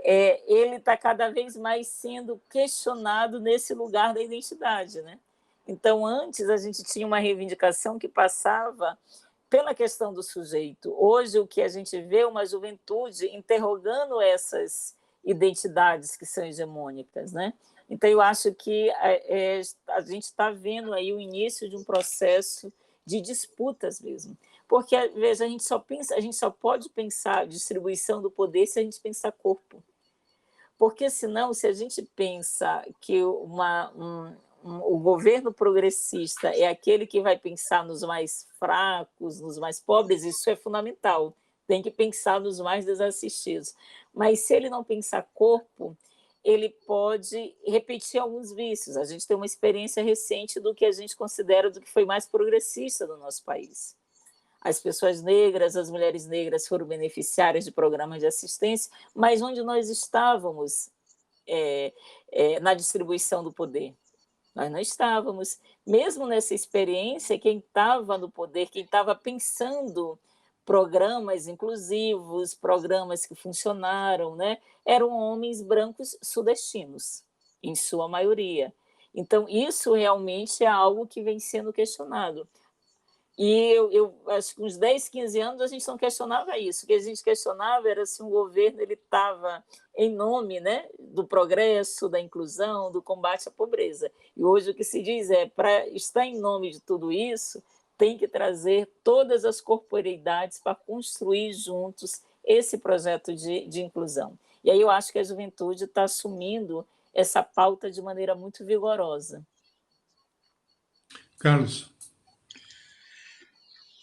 Speaker 3: Ele está cada vez mais sendo questionado nesse lugar da identidade, né? Então, antes a gente tinha uma reivindicação que passava pela questão do sujeito. Hoje, o que a gente vê é uma juventude interrogando essas identidades que são hegemônicas, né? Então, eu acho que a gente está vendo aí o início de um processo de disputas mesmo. Porque, veja, a gente só pode pensar distribuição do poder se a gente pensar corpo. Porque, senão, se a gente pensa que o governo progressista é aquele que vai pensar nos mais fracos, nos mais pobres, isso é fundamental. Tem que pensar nos mais desassistidos. Mas, se ele não pensar corpo, ele pode repetir alguns vícios. A gente tem uma experiência recente do que a gente considera do que foi mais progressista no nosso país. As pessoas negras, as mulheres negras foram beneficiárias de programas de assistência, mas onde nós estávamos na distribuição do poder? Nós não estávamos. Mesmo nessa experiência, quem estava no poder, quem estava pensando programas inclusivos, programas que funcionaram, né, eram homens brancos sudestinos, em sua maioria. Então, isso realmente é algo que vem sendo questionado. E eu acho que uns 10, 15 anos a gente não questionava isso. O que a gente questionava era se um governo estava em nome, né, do progresso, da inclusão, do combate à pobreza. E hoje o que se diz para estar em nome de tudo isso, tem que trazer todas as corporeidades para construir juntos esse projeto de inclusão. E aí eu acho que a juventude está assumindo essa pauta de maneira muito vigorosa.
Speaker 1: Carlos.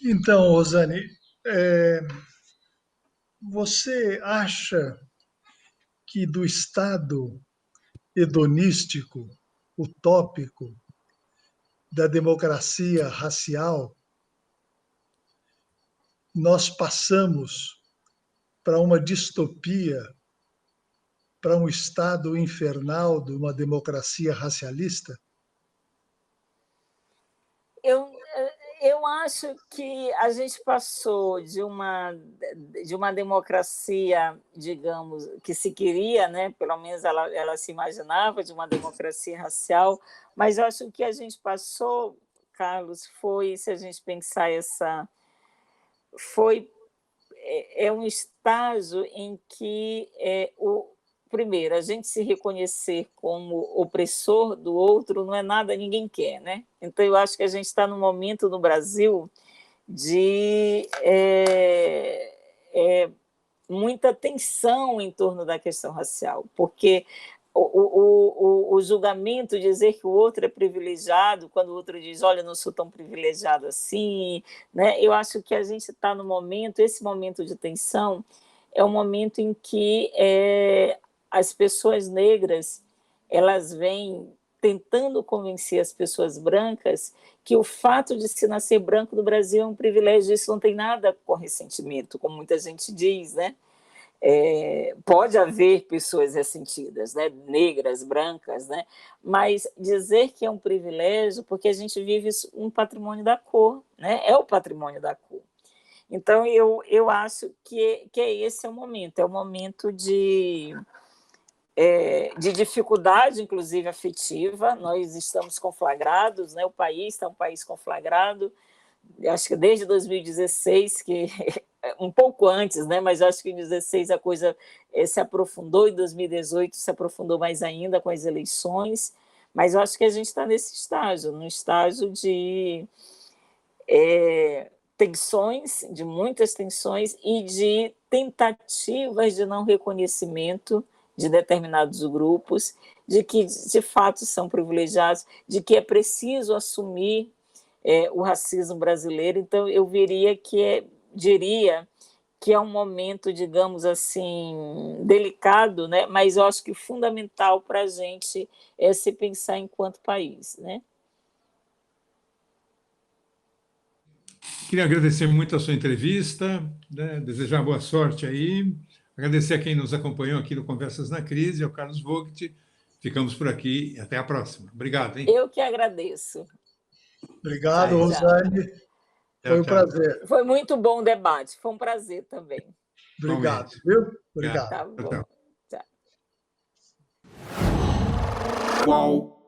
Speaker 2: Então, Rosane, você acha que do estado hedonístico, utópico, da democracia racial, nós passamos para uma distopia, para um estado infernal de uma democracia racialista?
Speaker 3: Eu acho que a gente passou de uma democracia, digamos, que se queria, né? Pelo menos ela se imaginava, de uma democracia racial, mas eu acho que a gente passou, Carlos, foi, se a gente pensar um estágio em que primeiro, a gente se reconhecer como opressor do outro não é nada, ninguém quer, né? Então, eu acho que a gente está num momento no Brasil de muita tensão em torno da questão racial, porque o julgamento, dizer que o outro é privilegiado, quando o outro diz, olha, eu não sou tão privilegiado assim, né? Eu acho que a gente está no momento, esse momento de tensão é um momento em que as pessoas negras, elas vêm tentando convencer as pessoas brancas que o fato de se nascer branco no Brasil é um privilégio, isso não tem nada com ressentimento, como muita gente diz, né? Pode haver pessoas ressentidas, né? Negras, brancas, né? Mas dizer que é um privilégio, porque a gente vive um patrimônio da cor, né? É o patrimônio da cor. Então, eu acho que esse é o momento de dificuldade, inclusive afetiva. Nós estamos conflagrados, né? O país está um país conflagrado, acho que desde 2016, que um pouco antes, né? Mas acho que em 2016 a coisa se aprofundou, em 2018 se aprofundou mais ainda com as eleições, mas eu acho que a gente está nesse estágio, num estágio de tensões, de muitas tensões e de tentativas de não reconhecimento de determinados grupos, de que de fato são privilegiados, de que é preciso assumir o racismo brasileiro. Então, eu diria que é um momento, digamos assim, delicado, né? Mas eu acho que fundamental para a gente se pensar enquanto país, né?
Speaker 1: Queria agradecer muito a sua entrevista, né? Desejar boa sorte aí, Agradecer a quem nos acompanhou aqui no Conversas na Crise, ao Carlos Vogt. Ficamos por aqui e até a próxima. Obrigado, hein?
Speaker 3: Eu que agradeço.
Speaker 2: Obrigado,
Speaker 3: Tchau, tchau.
Speaker 2: Rosane. Foi um
Speaker 1: Tchau.
Speaker 2: prazer.
Speaker 3: Foi muito bom o debate, foi um prazer também.
Speaker 2: Obrigado,
Speaker 1: Igualmente.
Speaker 2: viu? Obrigado.
Speaker 3: Tá bom.
Speaker 1: Tchau.
Speaker 3: Tchau.
Speaker 5: Qual?